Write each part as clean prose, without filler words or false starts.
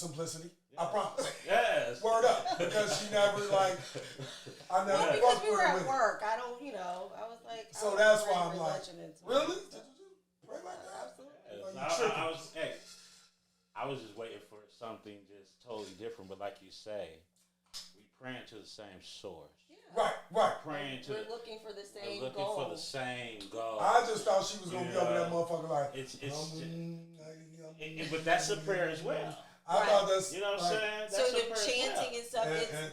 simplicity. I promise. Yes. Word up. Because she never, like, I never Well, because we were with at it. work. I don't, I was like, So I that's was why I'm like, really? So. Did you pray like that? Yes. I was just waiting for something just totally different, but like you say, we praying to the same source. Yeah. Right. Praying we're looking for the same looking goal. for the same goal. I just thought she was gonna be over that motherfucker like. But that's a prayer as well. I thought that's, you know what I'm saying? So that's the chanting and stuff,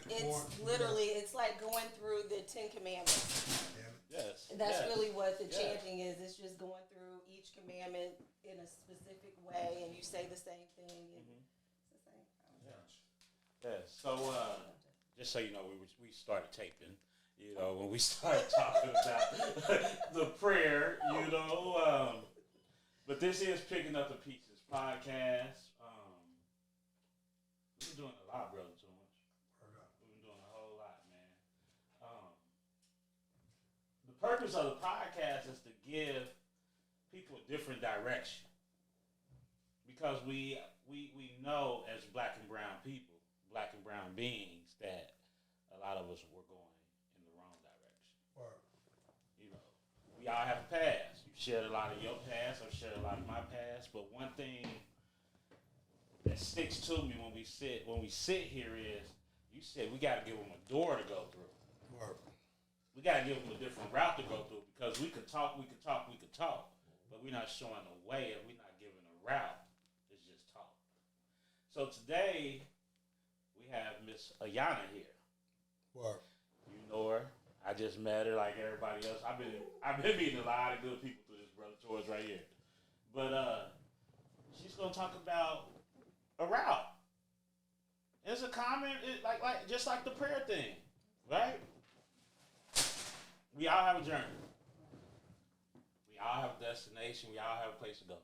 it's literally, yeah. it's like going through the 10 Commandments. Yes. And that's really what the chanting is. It's just going through each commandment in a specific way, and you say the same thing. And it's the same. Yes. So, just so you know, we started taping. When we started talking about the prayer, but this is Picking Up the Pieces podcast. We've been doing a lot, Brother George. We've been doing a whole lot, man. The purpose of the podcast is to give people a different direction. Because we know as black and brown people, black and brown beings, that a lot of us were going in the wrong direction. We all have a past. You shared a lot of your past. I've shared a lot of my past. But one thing that sticks to me when we sit here is, you said we got to give them a door to go through. We got to give them a different route to go through, because we could talk, but we're not showing a way, and we're not giving a route. It's just talk. So today we have Miss Ayanna here. You know her. I just met her like everybody else. I've been meeting a lot of good people through this, Brother George, right here. But she's gonna talk about a route. It's a comment, like just like the prayer thing, right? We all have a journey. We all have a destination. We all have a place to go.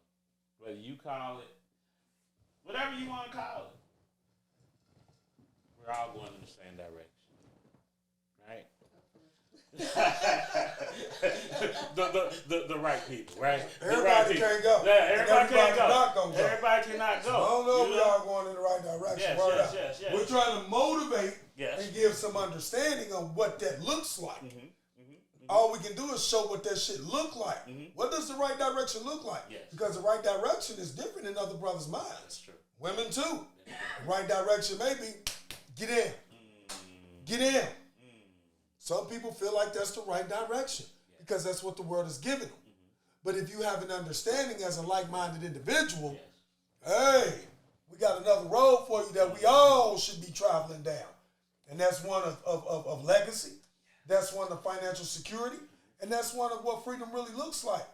Whether you call it whatever you want to call it, we're all going in the same direction, right? the right people, right? Everybody can't go. Yeah, everybody can't go. Not gonna go. Everybody cannot go. I don't know if we are going in the right direction. Yes. We're trying to motivate Yes. and give some understanding of what that looks like. All we can do is show what that shit look like. What does the right direction look like? Yes. Because the right direction is different in other brothers' minds. That's true. Women too. The right direction maybe get in. Get in. Some people feel like that's the right direction because that's what the world is giving them. But if you have an understanding as a like-minded individual, hey, we got another road for you that we all should be traveling down. And that's one of legacy. That's one of financial security. And that's one of what freedom really looks like.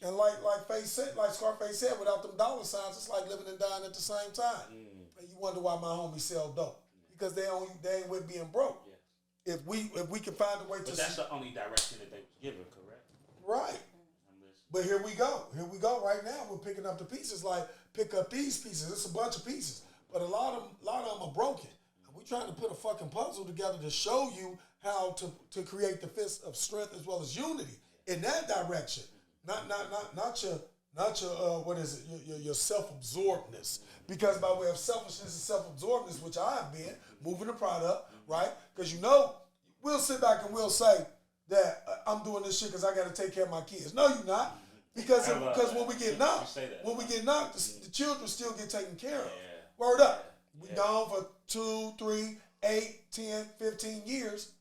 And like Scarface said, without them dollar signs, it's like living and dying at the same time. And you wonder why my homies sell dope. Because they ain't with being broke. If we can find a way to... But that's the only direction that they was given, correct? Right. But here we go. Right now, we're picking up the pieces. Like, pick up these pieces. It's a bunch of pieces. But a lot of them are broken. And we're trying to put a fucking puzzle together to show you how to create the fist of strength as well as unity in that direction. Not your what is it? Your self-absorbedness. Because by way of selfishness and self-absorbedness, which I have been, moving the product, right? Because we'll sit back and we'll say that I'm doing this shit because I got to take care of my kids. No, you're not. Because when we get knocked, the children still get taken care of. Word up. We gone for 2, 3, 8, 10, 15 years.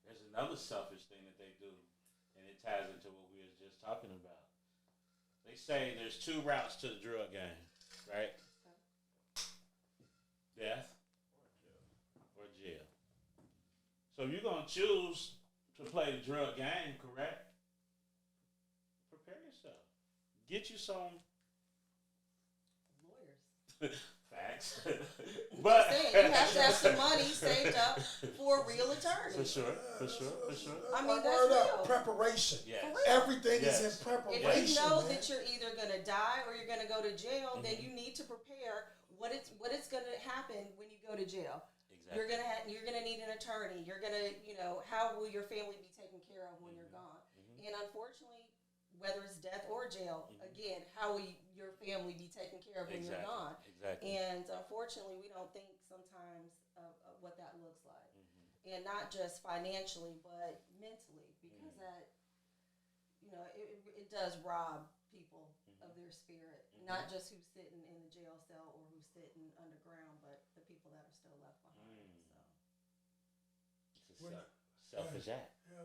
There's another selfish thing that they do, and it ties into what we were just talking about. They say there's 2 routes to the drug game, right? Death or jail. So you're going to choose to play the drug game, correct? Prepare yourself. Get you some Lawyers. Facts. But you have to have some money saved up for a real attorney. For sure. I mean, that's real. Preparation. Yes. Everything is in preparation. If you know that you're either going to die or you're going to go to jail, then you need to prepare what it's going to happen when you go to jail. Exactly. You're gonna need an attorney. You're gonna, how will your family be taken care of when you're gone? And unfortunately, whether it's death or jail, again, how will your family be taken care of when you're gone? Exactly. And unfortunately, we don't think sometimes of what that looks like. And not just financially, but mentally, because that, it does rob people of their spirit. Not just who's sitting in the jail cell or who's sitting underground, but the people that are still left behind. So. It's a selfish act. Yeah.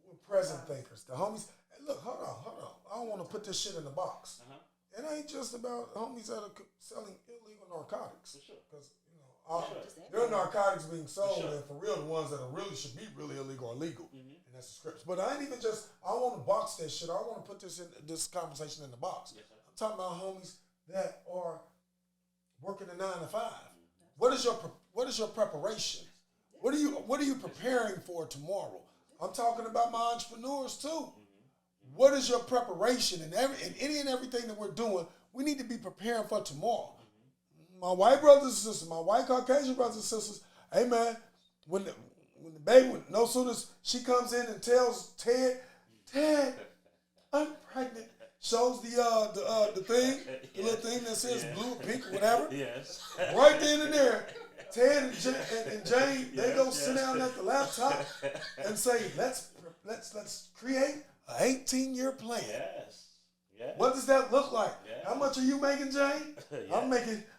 We're present thinkers. The homies. Hey, look, hold on. I don't want to put this shit in the box. It ain't just about homies that are selling illegal narcotics. For sure. Because, there are narcotics being sold, and for real, the ones that should be really illegal are legal. And that's the scripts. But I ain't even I want to box that shit. I want to put this conversation in the box. Yes, I'm talking about homies that are working a 9 to 5. What is your preparation? What are you preparing for tomorrow? I'm talking about my entrepreneurs too. What is your preparation in any and everything that we're doing? We need to be preparing for tomorrow. My white brothers and sisters, my white Caucasian brothers and sisters, hey man, when the baby, no sooner as she comes in and tells Ted, I'm pregnant, shows the thing, the little thing that says blue or pink or whatever. Yes. Right then and there, Ted and Jane, they go sit down at the laptop and say, let's create an 18-year plan. Yes. Yeah. What does that look like? Yeah. How much are you making, Jane? Yeah.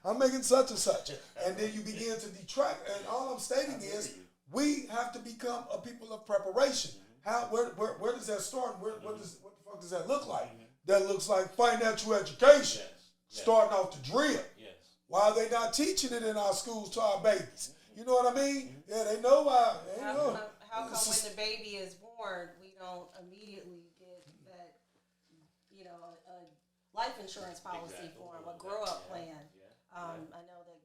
I'm making such and such. And then you begin to detract. And all I'm stating is we have to become a people of preparation. Where does that start? What the fuck does that look like? That looks like financial education. Starting off the drip. Why are they not teaching it in our schools to our babies? You know what I mean? Yeah, they know why. How come when the baby is born, we don't immediately get that, a life insurance policy for them, a grow-up plan? I know that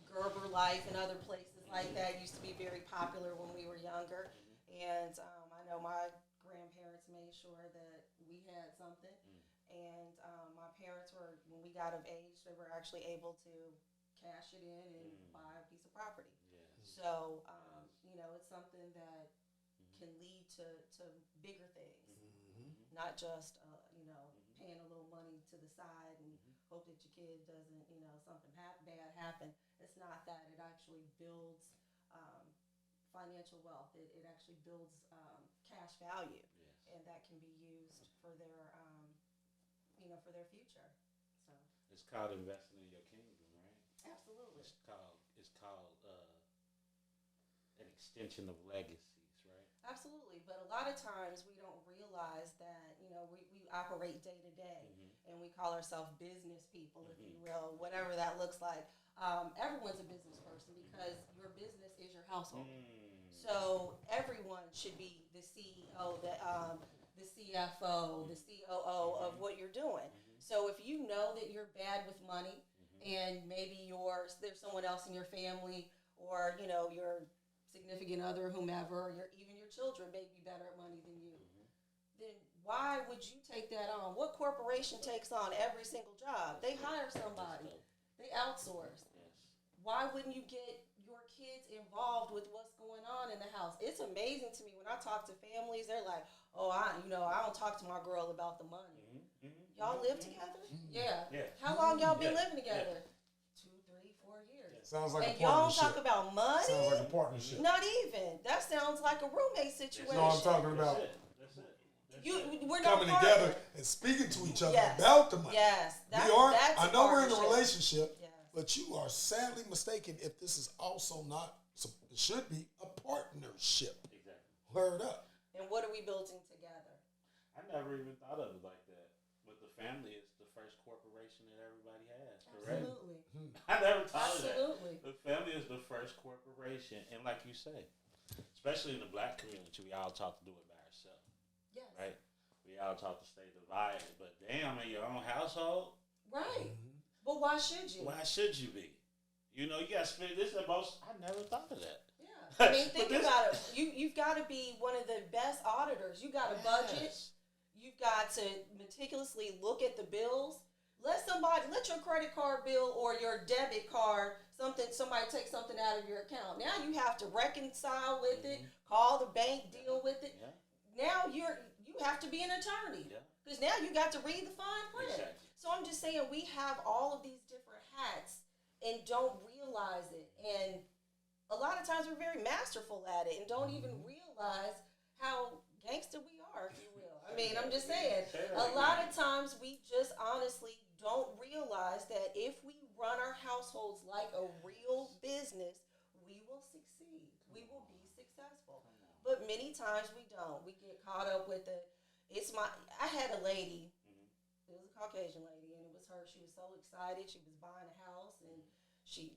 Gerber Life and other places like that used to be very popular when we were younger. And I know my grandparents made sure that we had something. And my parents when we got of age, they were actually able to cash it in and buy a piece of property. So, it's something that can lead to bigger things, not just, paying a little money to the side and hope that your kid doesn't, something bad happen. It's not that. It actually builds financial wealth. It actually builds cash value, and that can be used for their, for their future. So it's called investing in your kingdom, right? Absolutely. It's called an extension of legacies, right? Absolutely, but a lot of times we don't realize that, we operate day to day, and we call ourselves business people, if you will, whatever that looks like. Everyone's a business person because your business is your household. So everyone should be the CEO, the CFO, the COO of what you're doing. So if you know that you're bad with money, and maybe there's someone else in your family, or your significant other, whomever, even your children may be better at money than you, then why would you take that on? What corporation takes on every single job? They hire somebody. They outsource. Why wouldn't you get your kids involved with what's going on in the house? It's amazing to me when I talk to families. They're like, "Oh, I don't talk to my girl about the money." Y'all live together? Yeah. How long y'all been living together? 2, 3, 4 years. Sounds like and a partnership. y'all talk about money? Sounds like a partnership. Not even. That sounds like a roommate situation. No, I'm talking about we're not coming together and speaking to each other about the money. Yes. I know we're in a relationship, but you are sadly mistaken if this is also not, it should be a partnership. Exactly. Word up. And what are we building together? I never even thought of it like that. But the family is the first corporation that everybody has, correct? Absolutely. I never thought of that. Absolutely. The family is the first corporation. And like you say, especially in the black community, we all taught to do it by ourselves. Yes. Right? We all taught to stay divided. But damn, in your own household. Right. But why should you? Why should you be? You got to spend this the most. I never thought of that. Yeah. I mean, think about it. You've got to be one of the best auditors. You got a budget. You've got to meticulously look at the bills. Let your credit card bill or your debit card, somebody take something out of your account. Now you have to reconcile with it, call the bank, deal with it. Yeah. Now you have to be an attorney because now you got to read the fine print. Exactly. So I'm just saying we have all of these different hats and don't realize it. And a lot of times we're very masterful at it and don't even realize how gangster we are, if you will. I mean, I'm just saying, a lot of times we just honestly don't realize that if we run our households like a real business, we will succeed. We will be successful. But many times we don't. We get caught up with I had a lady, it was a Caucasian lady, and it was her. She was so excited. She was buying a house, and she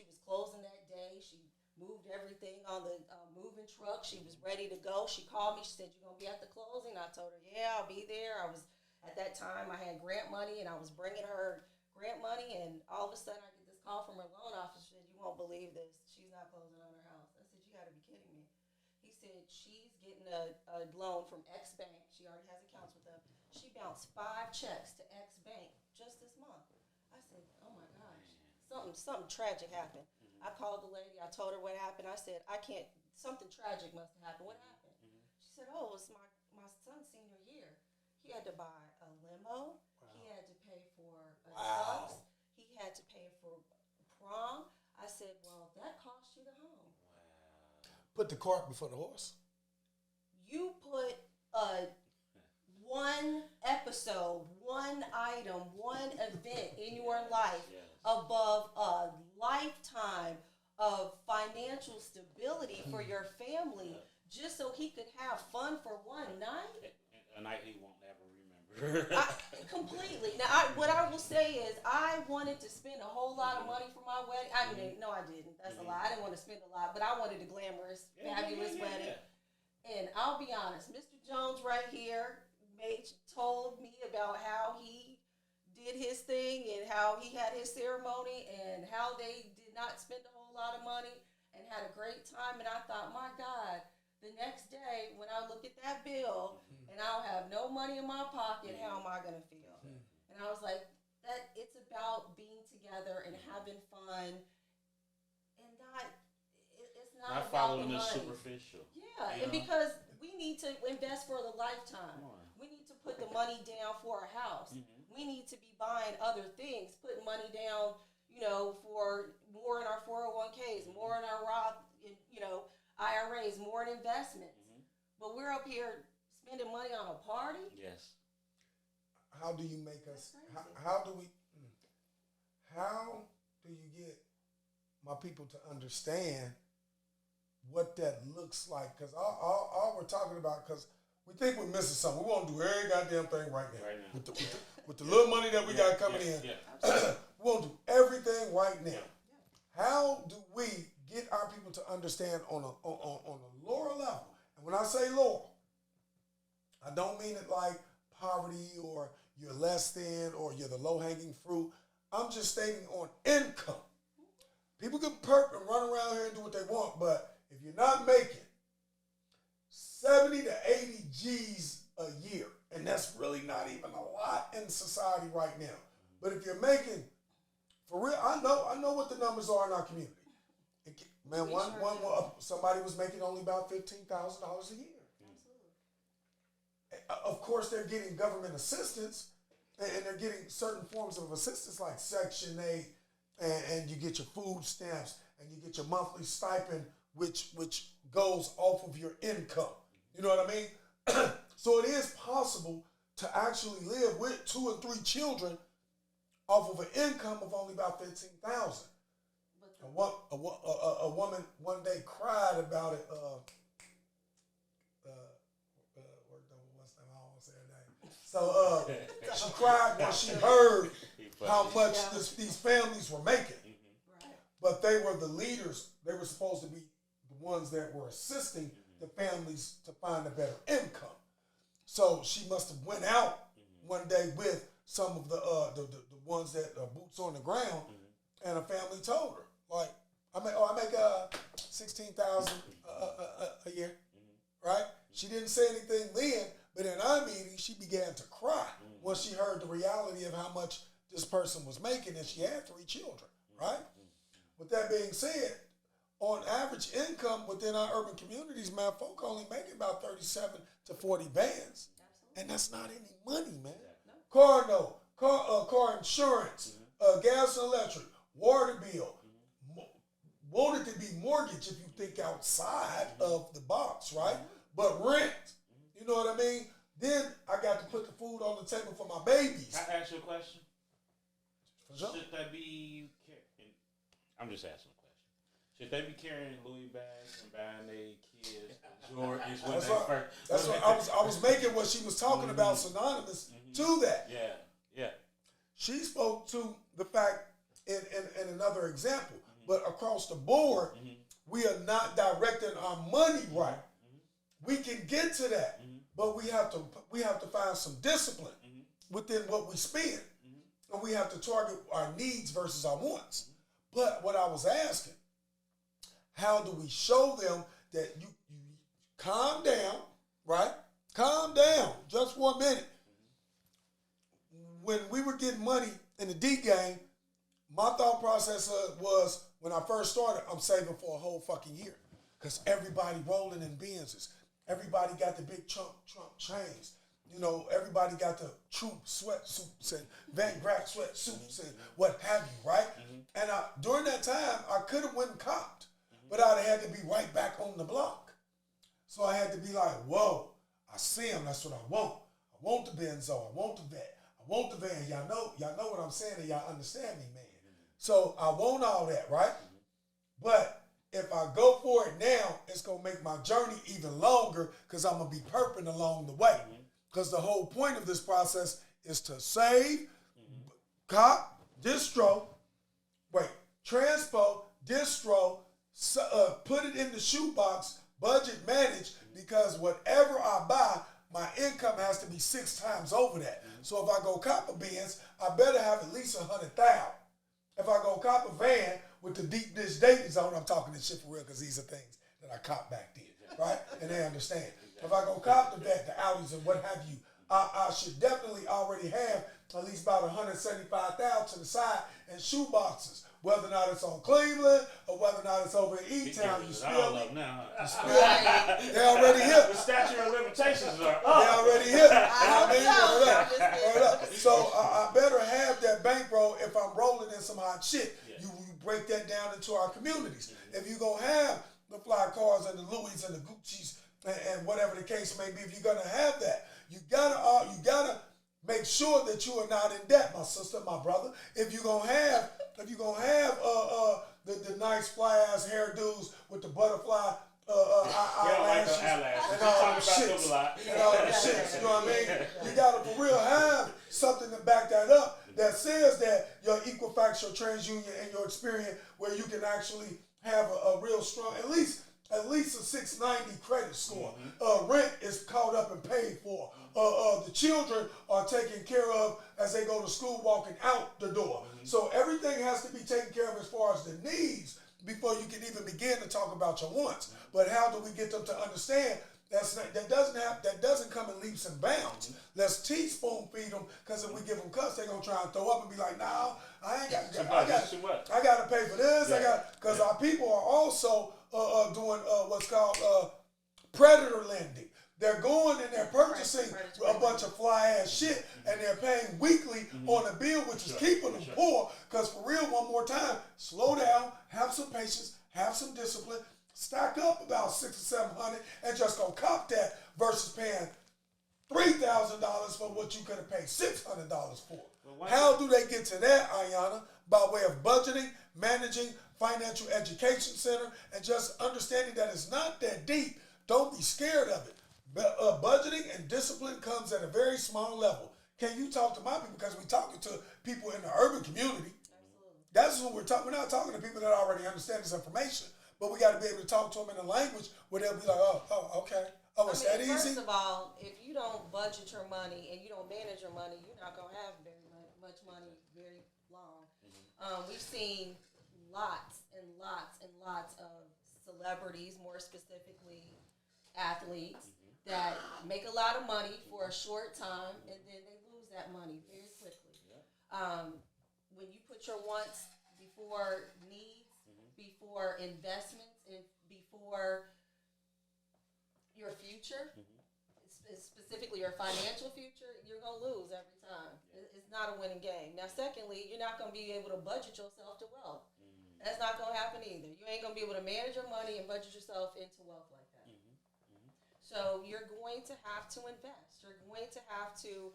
was closing that day. She moved everything on the moving truck. She was ready to go. She called me. She said, "You gonna be at the closing?" I told her, "Yeah, I'll be there." At that time, I had grant money, and I was bringing her grant money, and all of a sudden, I get this call from her loan officer. She said, "You won't believe this. She's not closing on her house." I said, "You got to be kidding me." He said, "She's getting a loan from X Bank. She already has accounts with them. She bounced 5 checks to X Bank just this month." I said, "Oh my gosh, something tragic happened." I called the lady. I told her what happened. I said, something tragic must have happened. What happened? She said, "Oh, it's my son's senior year. He had to buy a limo. Wow. He had to pay for a tux. He had to pay for prom." I said, "Well, that cost you the home." Wow. Put the cart before the horse. You put one episode, one item, one event in your life above a lifetime of financial stability for your family just so he could have fun for one night. A night he won't ever remember. Completely. Now, what I will say is I wanted to spend a whole lot of money for my wedding. I mean, no, I didn't. That's a lie. I didn't want to spend a lot, but I wanted a glamorous, fabulous wedding. And I'll be honest, Mr. Jones right here told me about how he did his thing and how he had his ceremony and how they did not spend a whole lot of money and had a great time. And I thought, my God, the next day when I look at that bill and I don't have no money in my pocket, how am I going to feel? And I was like, it's about being together and having fun and it's not about following the the money. Superficial. Yeah, and because we need to invest for the lifetime. We need to put the money down for a house. We need to be buying other things, putting money down, for more in our 401ks, more in our Roth, IRAs, more in investments. But we're up here spending money on a party? Yes. How do you make us, how do you get my people to understand what that looks like? Because all we're talking about, because we think we're missing something. We want to do every goddamn thing right now. With the little money that we got coming in, we want to do everything right now. How do we get our people to understand on a lower level? And when I say lower, I don't mean it like poverty or you're less than or you're the low-hanging fruit. I'm just stating on income. People can perp and run around here and do what they want, but if you're not making 70 to 80 G's a year, and that's really not even a lot in society right now. But if you're making, for real, I know what the numbers are in our community. Man, somebody was making only about $15,000 a year. Of course, they're getting government assistance, and they're getting certain forms of assistance like Section 8, and you get your food stamps, and you get your monthly stipend, which goes off of your income. You know what I mean? So it is possible to actually live with 2 or 3 children off of an income of only about $15,000. A woman one day cried about it. So she cried when she heard how much these families were making. But they were the leaders. They were supposed to be the ones that were assisting the families to find a better income. So she must have went out one day with some of the ones that are boots on the ground, and a family told her, like, I make $16,000 a year, right? She didn't say anything then, but in our meeting, she began to cry when she heard the reality of how much this person was making, and she had 3 children, right? With that being said, on average income within our urban communities, man, folk only make about 37 to 40 bands. And that's not any money, man. Car note, car insurance, gas and electric, water bill, want it to be mortgage if you think outside of the box, right? But rent, you know what I mean? Then I got to put the food on the table for my babies. Can I ask you a question? Sure. Should they be? I'm just asking a question. Should they be carrying Louis bags and buying their kids Jordans when they first? That's what I was making what she was talking about synonymous to that. Yeah. She spoke to the fact in another example, but across the board, we are not directing our money right. We can get to that, but we have to find some discipline within what we spend, and we have to target our needs versus our wants. But what I was asking, how do we show them that you calm down, right? Calm down just for a minute. When we were getting money in the D game, my thought process was, when I first started, I'm saving for a whole fucking year. Because everybody rolling in Benzes. Everybody got the big Trump chains. You know, everybody got the troop sweatsuits and Van Graff sweatsuits and what have you, right? And during that time, I could have went and copped, but I'd have had to be right back on the block. So I had to be like, whoa, I see him, that's what I want. I want the Benzo, I want the vet, I want the van. Y'all know what I'm saying, and y'all understand me, man. So I want all that, right? But if I go for it now, it's going to make my journey even longer because I'm going to be perping along the way. Because the whole point of this process is to save, cop, transpo, distro, put it in the shoebox, budget manage, because whatever I buy, my income has to be 6 times over that. So if I go cop a Benz, I better have at least 100,000. If I go cop a van with the deep dish dating zone, I'm talking this shit for real because these are things that I cop back then, right? And they understand. If I go cop the vet, the Audis and what have you, I should definitely already have at least about 175,000 to the side in shoe boxes. Whether or not it's on Cleveland or whether or not it's over in E-Town, you spill me. They already hit. The statute of limitations are up. They already hit. Word up. So I better have that bankroll if I'm rolling in some hot shit. You break that down into our communities. If you're going to have the fly cars and the Louis and the Gucci's and whatever the case may be, if you're going to have that, you gotta make sure that you are not in debt, my sister, my brother. If you're gonna have the nice fly ass hairdos with the butterfly eyelashes and all the shits, you know what I mean? You gotta for real have something to back that up that says that your Equifax, your TransUnion, and your Experian, where you can actually have a real strong, at least a 690 credit score. Rent is caught up and paid for. The children are taken care of as they go to school, walking out the door. So everything has to be taken care of as far as the needs before you can even begin to talk about your wants. But how do we get them to understand that doesn't come in leaps and bounds? Let's teaspoon feed them, because if we give them cuts, they're gonna try and throw up and be like, "No, I ain't got. I got to pay for this. Because our people are also doing what's called predator lending. They're going and they're purchasing a bunch of fly ass shit, and they're paying weekly on a bill, which is keeping them poor. Because for real, one more time, slow down, have some patience, have some discipline, stack up about $600 or $700, and just go cop that versus paying $3,000 for what you could have paid $600 for. How do they get to that, Ayanna? By way of budgeting, managing, financial education center, and just understanding that it's not that deep. Don't be scared of it. Budgeting and discipline comes at a very small level. Can you talk to my people? Because we're talking to people in the urban community. Absolutely. That's what we're talking. We're not talking to people that already understand this information, but we got to be able to talk to them in a language where they'll be like, oh, okay. Oh, it's that easy? First of all, if you don't budget your money and you don't manage your money, you're not going to have very much money very long. We've seen lots and lots and lots of celebrities, more specifically athletes, that make a lot of money for a short time and then they lose that money very quickly. When you put your wants before needs, before investments, and before your future, specifically your financial future, you're going to lose every time. It's not a winning game. Now, secondly, you're not going to be able to budget yourself to wealth. That's not going to happen either. You ain't going to be able to manage your money and budget yourself into wealth like that. So you're going to have to invest. You're going to have to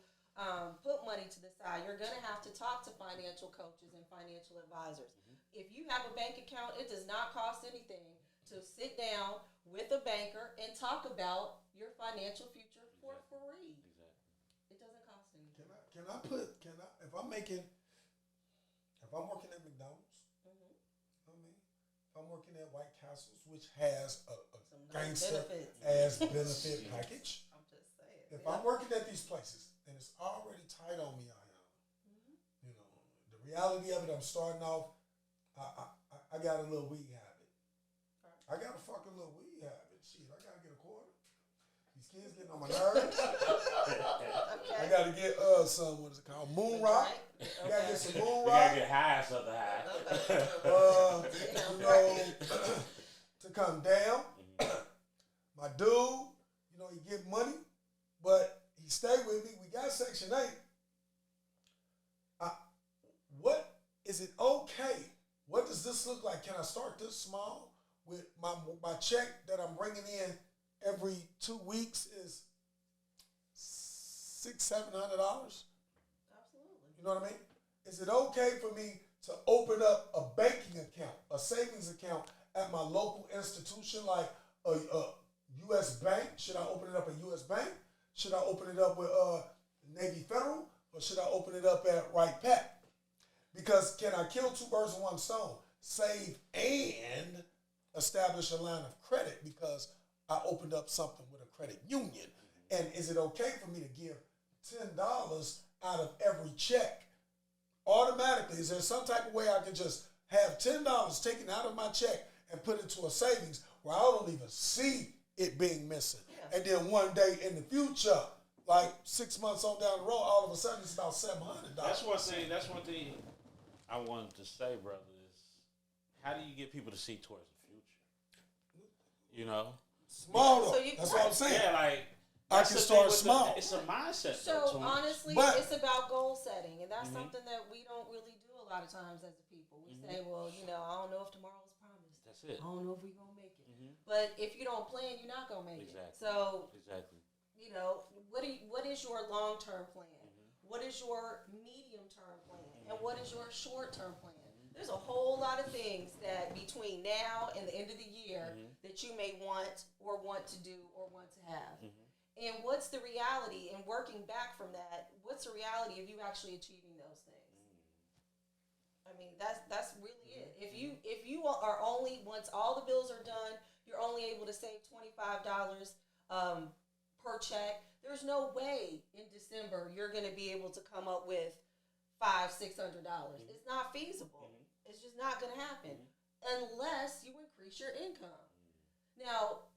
put money to the side. You're going to have to talk to financial coaches and financial advisors. If you have a bank account, it does not cost anything to sit down with a banker and talk about your financial future for free. Exactly. It doesn't cost anything. If I'm working at McDonald's, if I'm working at White Castles, which has a gangster ass benefit package. I'm just saying. If I'm working at these places and it's already tight on me, Ayanna, you know, the reality of it, I'm starting off. I got a little weed habit. I got a fucking little weed habit. Shit, I gotta get a quarter. These kids getting on my nerves. I gotta get some, what is it called? Moon rock. I gotta get some moon rock. You gotta get high, something high. You know, to come down. My dude, you know, he get money, but he stay with me. We got Section 8. What is it okay? What does this look like? Can I start this small with my check that I'm bringing in every 2 weeks is $600-700? Absolutely. You know what I mean? Is it okay for me to open up a banking account, a savings account at my local institution like a U.S. bank? Should I open it up at U.S. Bank? Should I open it up with Navy Federal? Or should I open it up at Wright Pat? Because can I kill two birds with one stone? Save and establish a line of credit because I opened up something with a credit union. And is it okay for me to give $10 out of every check automatically? Is there some type of way I can just have $10 taken out of my check and put it to a savings where I don't even see it being missing? Yeah. And then one day in the future, like 6 months on down the road, all of a sudden it's about $700. That's one thing I wanted to say, brother, is how do you get people to see towards the future? You know? Small though. That's what I'm saying. Yeah, like I can start small. It's a mindset. So honestly, it's about goal setting, and that's something that we don't really do a lot of times as a people. We say, well, you know, I don't know if tomorrow's promised. That's it. I don't know if we're gonna make it. But if you don't plan, you're not gonna make it. So you know, what is your long-term plan? What is your medium-term plan? And what is your short-term plan? There's a whole lot of things that between now and the end of the year that you may want to do or want to have. And what's the reality? And working back from that, what's the reality of you actually achieving those things? I mean, that's really it. If you are only, once all the bills are done, you're only able to save $25 per check. There's no way in December you're going to be able to come up with $500-600. It's not feasible. It's just not going to happen unless you increase your income. Now,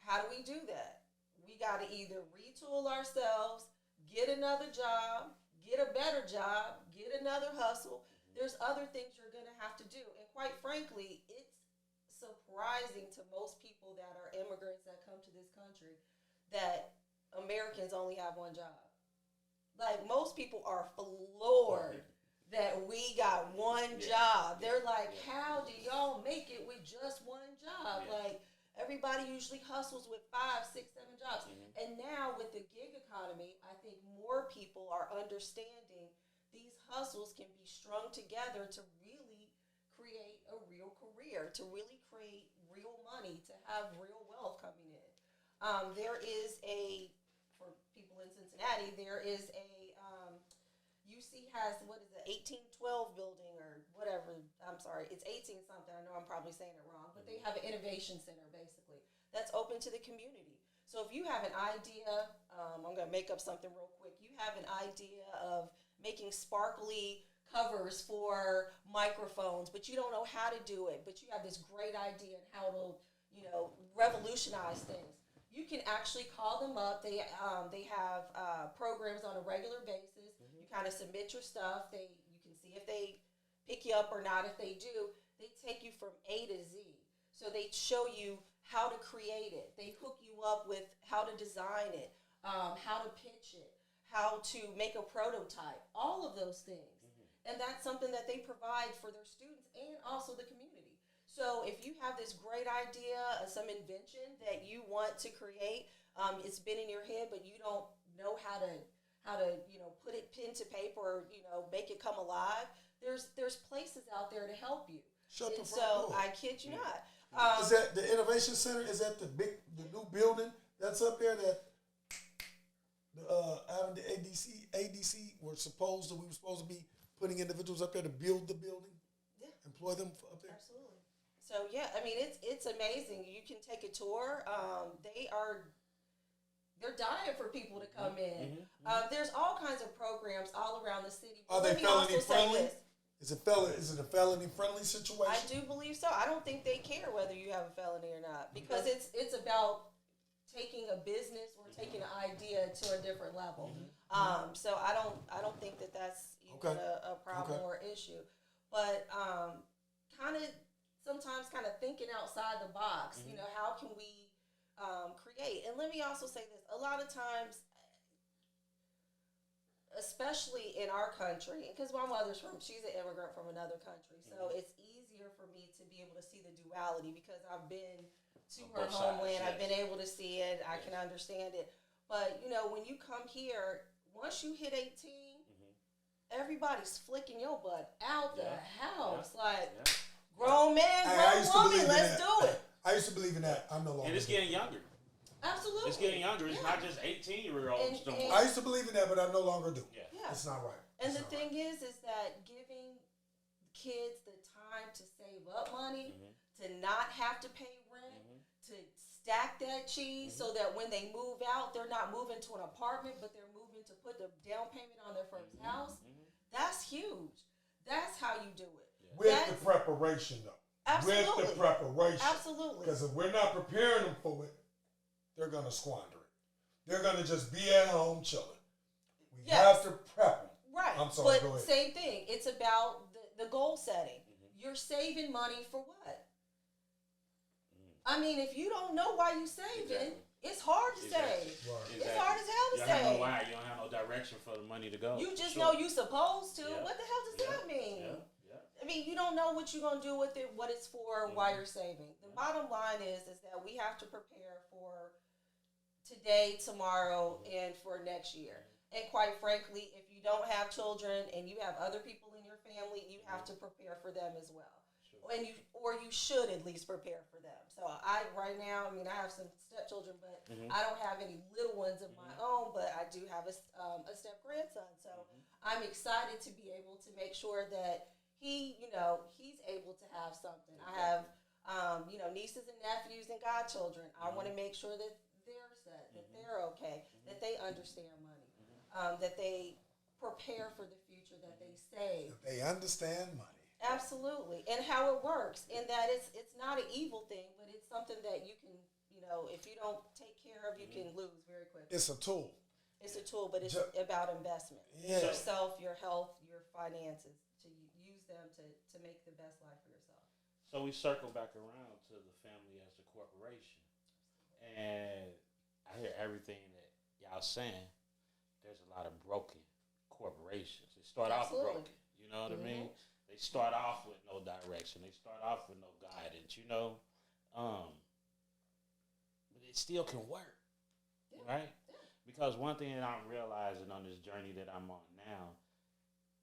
how do we do that? We got to either retool ourselves, get another job, get a better job, get another hustle. There's other things you're going to have to do. And quite frankly, it's surprising to most people that are immigrants that come to this country that Americans only have one job. Like, most people are floored that we got one job. They're like, how do y'all make it with just one job? Like, everybody usually hustles with 5, 6, 7 jobs. And now with the gig economy, I think more people are understanding these hustles can be strung together to really create a real career, to really create real money, to have real wealth coming in. There is for people in Cincinnati, there is UC has, 1812 building or whatever. I'm sorry, it's 18 something. I know I'm probably saying it wrong, but they have an innovation center basically that's open to the community. So if you have an idea, I'm going to make up something real quick. You have an idea of making sparkly covers for microphones, but you don't know how to do it, but you have this great idea on how to, revolutionize things. You can actually call them up. They have programs on a regular basis. You kind of submit your stuff. You can see if they pick you up or not. If they do, they take you from A to Z. So they show you how to create it. They hook you up with how to design it, how to pitch it, how to make a prototype, all of those things. And that's something that they provide for their students and also the community. So if you have this great idea, some invention that you want to create, it's been in your head, but you don't know how to put it pen to paper or, make it come alive. There's places out there to help you. Shut the and front so door. I kid you not. Is that the Innovation Center? Is that the new building that's up there that the ADC we were supposed to be putting individuals up there to build the building? Yeah. Employ them up there? Absolutely. So yeah, I mean it's amazing. You can take a tour. They're dying for people to come in. There's all kinds of programs all around the city. Are they felony friendly? Is it a felony friendly situation? I do believe so. I don't think they care whether you have a felony or not, because it's about taking a business or taking an idea to a different level. So I don't think that's even a problem or issue. But sometimes thinking outside the box. How can we create? And let me also say this: a lot of times, especially in our country, because my mother's she's an immigrant from another country, so it's easier for me to be able to see the duality because I've been to her homeland. I've been able to see it. I can understand it. But, when you come here, once you hit 18, everybody's flicking your butt out the house. Grown man, grown woman, let's do it. I used to believe in that. I'm no longer. And it's getting younger. Absolutely. It's getting younger. It's not just 18-year-olds. I used to believe in that, but I no longer do. Yeah. It's not right. And the thing is that giving kids the time to save up money, to not have to pay rent, to stack that cheese so that when they move out, they're not moving to an apartment, but they're moving to put the down payment on their first house. That's huge. That's how you do it. With the preparation, though. Absolutely. With the preparation. Absolutely. Because if we're not preparing them for it, they're going to squander it. They're going to just be at home chilling. We have to prep them. Right. I'm sorry, go but ahead. Same thing. It's about the goal setting. You're saving money for what? I mean, if you don't know why you're saving, it's hard to save. Right. It's hard as hell to you save. You don't know why. You don't have no direction for the money to go. You just know you're supposed to. Yeah. What the hell does that mean? Yeah. I mean, you don't know what you're going to do with it, what it's for, why you're saving. The bottom line is that we have to prepare for today, tomorrow, and for next year. And quite frankly, if you don't have children and you have other people in your family, you have to prepare for them as well. And you should at least prepare for them. So I have some stepchildren, but I don't have any little ones of my own, but I do have a step grandson. So I'm excited to be able to make sure that he's able to have something. I have, nieces and nephews and godchildren. I want to make sure that they're set, that they're okay, that they understand money, that they prepare for the future, that they save. That they understand money. Absolutely. And how it works, and that it's not an evil thing, but it's something that you can, if you don't take care of, you can lose very quickly. It's a tool. It's a tool, but it's about investment. Yeah. Yourself, your health, your finances, to use them to make the best life for yourself. So we circle back around to the family as a corporation. And I hear everything that y'all saying. There's a lot of broken corporations. They start off broken. You know what I mean? They start off with no direction. They start off with no guidance, But it still can work, right? Yeah. Because one thing that I'm realizing on this journey that I'm on now,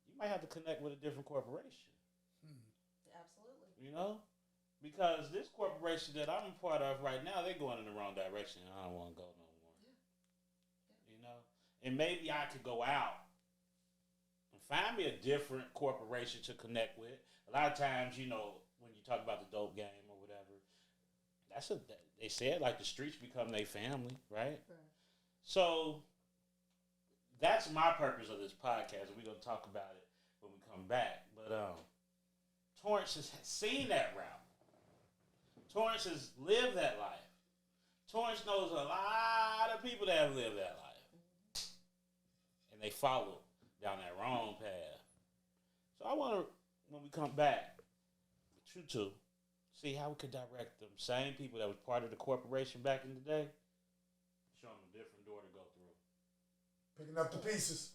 you might have to connect with a different corporation. Absolutely. Because this corporation that I'm a part of right now, they're going in the wrong direction. I don't want to go no more. Yeah. And maybe I could go out and find me a different corporation to connect with. A lot of times, when you talk about the dope game or whatever, they said like the streets become their family, right? So that's my purpose of this podcast, and we're gonna talk about it when we come back. But Torrance has seen that route. Torrance has lived that life. Torrance knows a lot of people that have lived that life, and they follow down that wrong path. So I want to, when we come back, with you two, see how we could direct them same people that was part of the corporation back in the day, show them a different door to go through. Picking up the pieces.